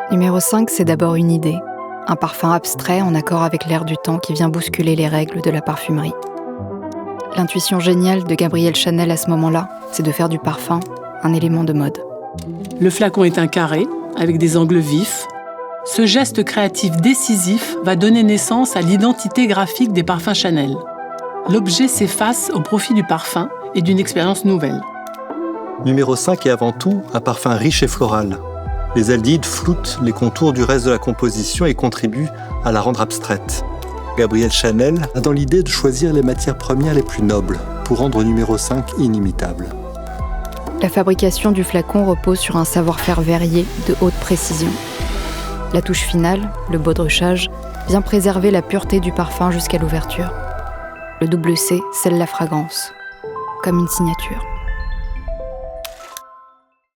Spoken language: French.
Numéro 5, c'est d'abord une idée. Un parfum abstrait en accord avec l'air du temps qui vient bousculer les règles de la parfumerie. L'intuition géniale de Gabrielle Chanel à ce moment-là, c'est de faire du parfum un élément de mode. Le flacon est un carré, avec des angles vifs. Ce geste créatif décisif va donner naissance à l'identité graphique des parfums Chanel. L'objet s'efface au profit du parfum et d'une expérience nouvelle. Numéro 5 est avant tout un parfum riche et floral. Les aldehydes floutent les contours du reste de la composition et contribuent à la rendre abstraite. Gabrielle Chanel a dans l'idée de choisir les matières premières les plus nobles pour rendre numéro 5 inimitable. La fabrication du flacon repose sur un savoir-faire verrier de haute précision. La touche finale, le baudruchage, vient préserver la pureté du parfum jusqu'à l'ouverture. Le double C scelle la fragrance, comme une signature.